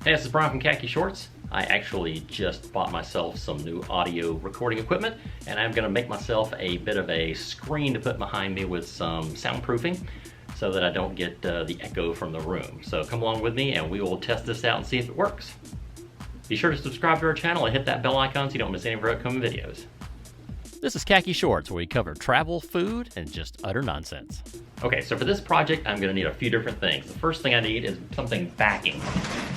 Hey, this is Brian from Khaki Shorts. I actually just bought myself some new audio recording equipment, and I'm gonna make myself a bit of a screen to put behind me with some soundproofing so that I don't get the echo from the room. So come along with me and we will test this out and see if it works. Be sure to subscribe to our channel and hit that bell icon so you don't miss any of our upcoming videos. This is Khaki Shorts, where we cover travel, food, and just utter nonsense. Okay, so for this project, I'm gonna need a few different things. The first thing I need is something backing,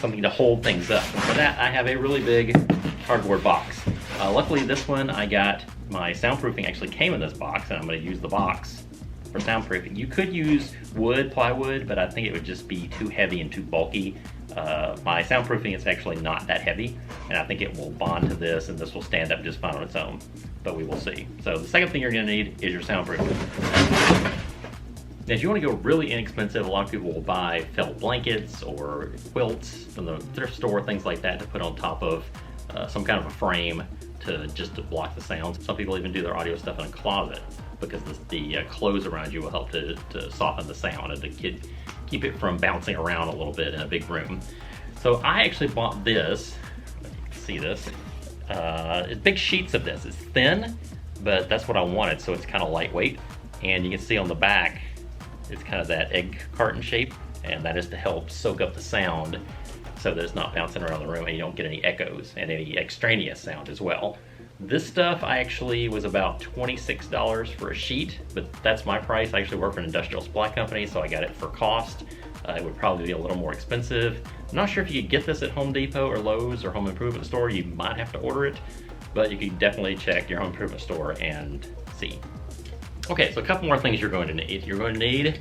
something to hold things up. For that, I have a really big cardboard box. Luckily, this one, I got my soundproofing actually came in this box, and I'm gonna use the box for soundproofing. You could use wood, plywood, but I think it would just be too heavy and too bulky. My soundproofing is actually not that heavy, and I think it will bond to this, and this will stand up just fine on its own, but we will see. So the second thing you're gonna need is your soundproofing. Now, if you want to go really inexpensive, a lot of people will buy felt blankets or quilts from the thrift store, things like that, to put on top of some kind of a frame to block the sound. Some people even do their audio stuff in a closet because the clothes around you will help to soften the sound and to keep it from bouncing around a little bit in a big room. So I actually bought this. You can see this. It's big sheets of this. It's thin, but that's what I wanted, so it's kind of lightweight. And you can see on the back, it's kind of that egg carton shape, and that is to help soak up the sound so that it's not bouncing around the room and you don't get any echoes and any extraneous sound as well. This stuff I actually was about $26 for a sheet, but that's my price. I actually work for an industrial supply company, so I got it for cost. It would probably be a little more expensive. I'm not sure if you could get this at Home Depot or Lowe's or Home Improvement Store. You might have to order it, but you can definitely check your Home Improvement Store and see. Okay, so a couple more things you're going to need. You're going to need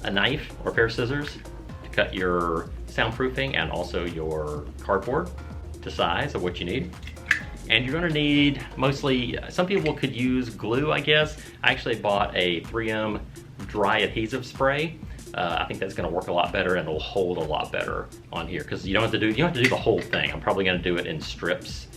a knife or a pair of scissors to cut your soundproofing and also your cardboard to size of what you need. And you're going to need mostly, some people could use glue, I guess. I actually bought a 3M dry adhesive spray. I think that's going to work a lot better and it'll hold a lot better on here because you don't have to do the whole thing. I'm probably going to do it in strips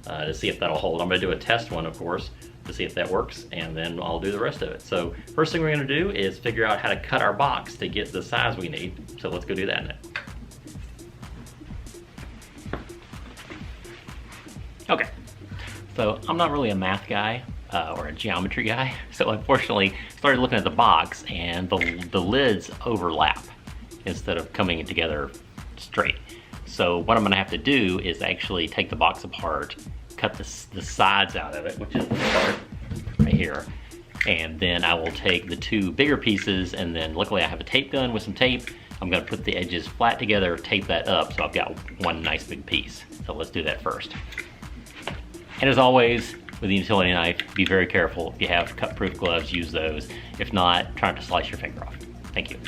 to see if that'll hold. I'm going to do a test one, of course, to see if that works, and then I'll do the rest of it. So first thing we're gonna do is figure out how to cut our box to get the size we need. So let's go do that now. Okay, so I'm not really a math guy or a geometry guy, so unfortunately started looking at the box and the lids overlap instead of coming together straight. So what I'm gonna have to do is actually take the box apart, cut the sides out of it, which is the part right here, and then I will take the two bigger pieces, and then luckily I have a tape gun with some tape. I'm gonna put the edges flat together, tape that up, so I've got one nice big piece. So let's do that first. And as always, with the utility knife, be very careful. If you have cut-proof gloves, use those. If not, try not to slice your finger off. Thank you.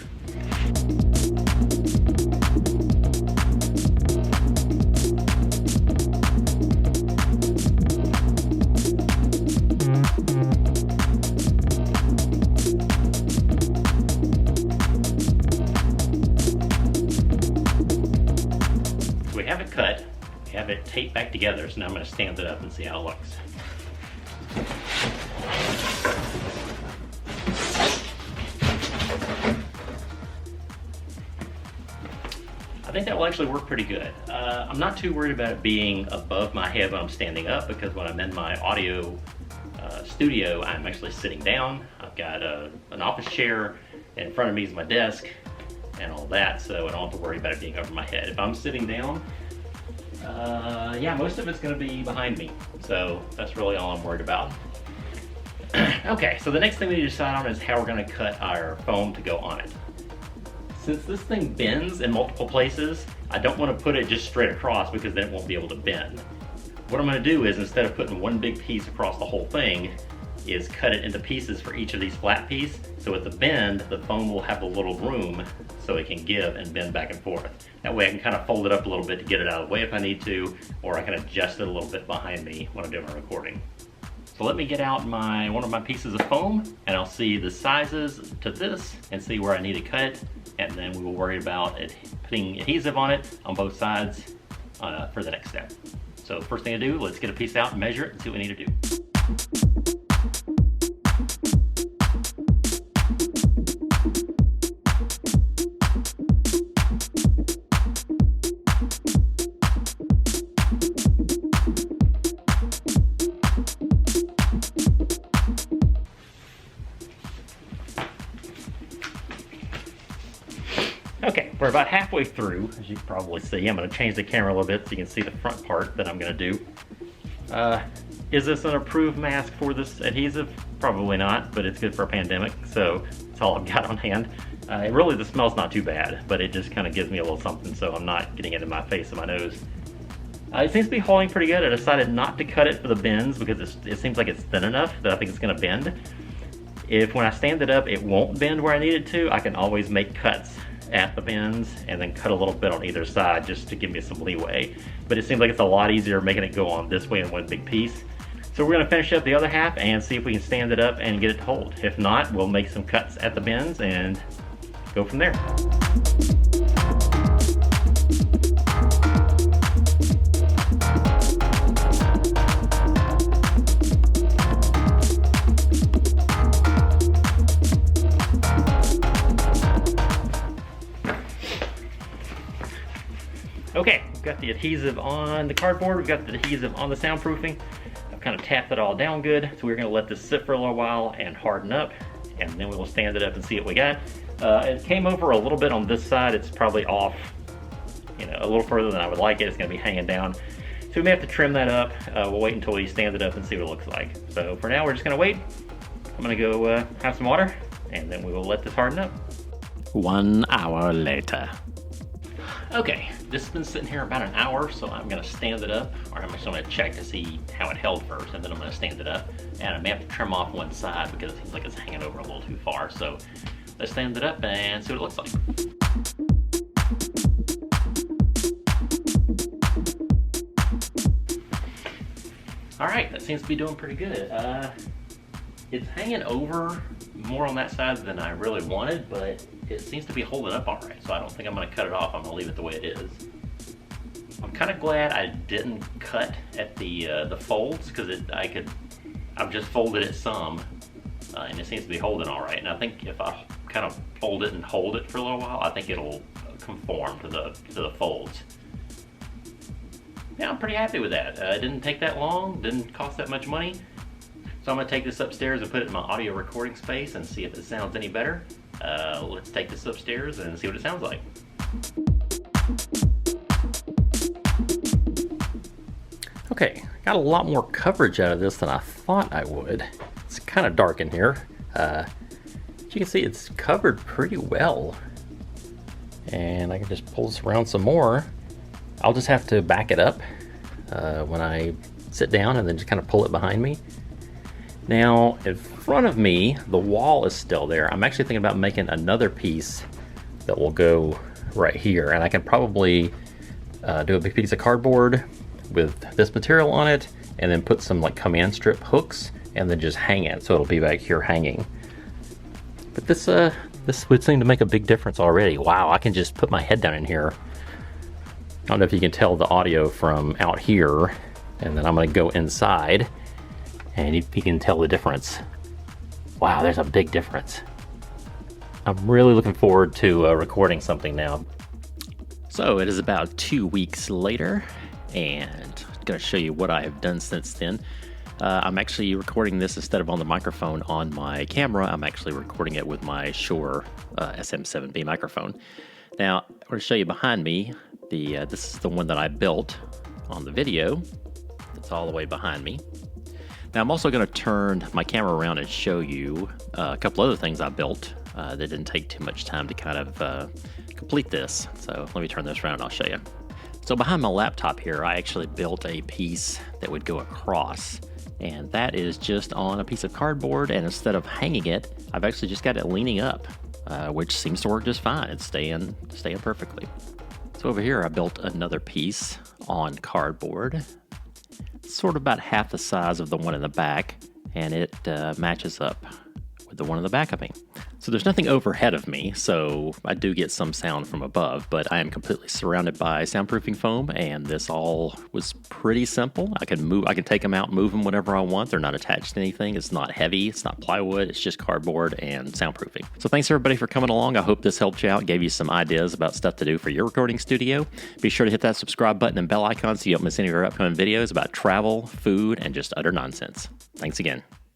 We have it cut, we have it taped back together, so now I'm going to stand it up and see how it looks. I think that will actually work pretty good. I'm not too worried about it being above my head when I'm standing up, because when I'm in my audio studio, I'm actually sitting down. I've got an office chair, and in front of me is my desk and all that, so I don't have to worry about it being over my head. If I'm sitting down, yeah, most of it's gonna be behind me, so that's really all I'm worried about. Okay, so the next thing we need to decide on is how we're gonna cut our foam to go on it. Since this thing bends in multiple places, I don't want to put it just straight across because then it won't be able to bend. What I'm going to do is, instead of putting one big piece across the whole thing, is cut it into pieces for each of these flat pieces. So at the bend, the foam will have a little room so it can give and bend back and forth. That way I can kind of fold it up a little bit to get it out of the way if I need to, or I can adjust it a little bit behind me when I'm doing my recording. So let me get out one of my pieces of foam, and I'll see the sizes to this and see where I need to cut, and then we will worry about putting adhesive on it on both sides for the next step. So first thing to do, let's get a piece out and measure it and see what we need to do. we're about halfway through, as you can probably see. I'm going to change the camera a little bit so you can see the front part that I'm going to do. Is this an approved mask for this adhesive? Probably not, but it's good for a pandemic, so that's all I've got on hand. Really, the smell's not too bad, but it just kind of gives me a little something, so I'm not getting it in my face and my nose. It seems to be holding pretty good. I decided not to cut it for the bends because it seems like it's thin enough that I think it's going to bend. If when I stand it up, it won't bend where I need it to, I can always make cuts at the bends and then cut a little bit on either side just to give me some leeway. But it seems like it's a lot easier making it go on this way in one big piece. So we're going to finish up the other half and see if we can stand it up and get it to hold. If not, we'll make some cuts at the bends and go from there. Okay, we've got the adhesive on the cardboard, we've got the adhesive on the soundproofing. I've kind of tapped it all down good, so we're going to let this sit for a little while and harden up, and then we'll stand it up and see what we got. It came over a little bit on this side. It's probably off, a little further than I would like it. It's going to be hanging down, so we may have to trim that up. We'll wait until we stand it up and see what it looks like. So for now, we're just going to wait. I'm going to go have some water, and then we will let this harden up. 1 hour later. Okay, this has been sitting here about an hour, so I'm going to stand it up, or I'm just going to check to see how it held first, and then I'm going to stand it up. And I may have to trim off one side because it seems like it's hanging over a little too far. So let's stand it up and see what it looks like. All right, that seems to be doing pretty good. It's hanging over more on that side than I really wanted, but it seems to be holding up all right, so I don't think I'm going to cut it off. I'm going to leave it the way it is. I'm kind of glad I didn't cut at the folds, because I've just folded it some, and it seems to be holding all right. And I think if I kind of fold it and hold it for a little while, I think it'll conform to the folds. Yeah, I'm pretty happy with that. It didn't take that long, didn't cost that much money. So I'm going to take this upstairs and put it in my audio recording space and see if it sounds any better. Let's take this upstairs and see what it sounds like. Okay, got a lot more coverage out of this than I thought I would. It's kind of dark in here. As you can see, it's covered pretty well. And I can just pull this around some more. I'll just have to back it up when I sit down and then just kind of pull it behind me. Now, in front of me, the wall is still there. I'm actually thinking about making another piece that will go right here. And I can probably do a big piece of cardboard with this material on it, and then put some like command strip hooks, and then just hang it, so it'll be back here hanging. But this would seem to make a big difference already. Wow, I can just put my head down in here. I don't know if you can tell the audio from out here, and then I'm gonna go inside, and you can tell the difference. Wow, there's a big difference. I'm really looking forward to recording something now. So it is about 2 weeks later, and I'm gonna show you what I have done since then. I'm actually recording this instead of on the microphone on my camera. I'm actually recording it with my Shure SM7B microphone. Now, I'm gonna show you behind me. This is the one that I built on the video. It's all the way behind me. Now I'm also going to turn my camera around and show you a couple other things I built that didn't take too much time to kind of complete this. So let me turn this around and I'll show you. So behind my laptop here, I actually built a piece that would go across, and that is just on a piece of cardboard, and instead of hanging it, I've actually just got it leaning up, which seems to work just fine. It's staying perfectly. So over here I built another piece on cardboard. It's sort of about half the size of the one in the back, and it matches up with the one in the back of me. So there's nothing overhead of me, so I do get some sound from above, but I am completely surrounded by soundproofing foam, and this all was pretty simple. I can take them out, move them whenever I want. They're not attached to anything. It's not heavy. It's not plywood. It's just cardboard and soundproofing. So thanks everybody for coming along. I hope this helped you out, gave you some ideas about stuff to do for your recording studio. Be sure to hit that subscribe button and bell icon so you don't miss any of our upcoming videos about travel, food, and just utter nonsense. Thanks again.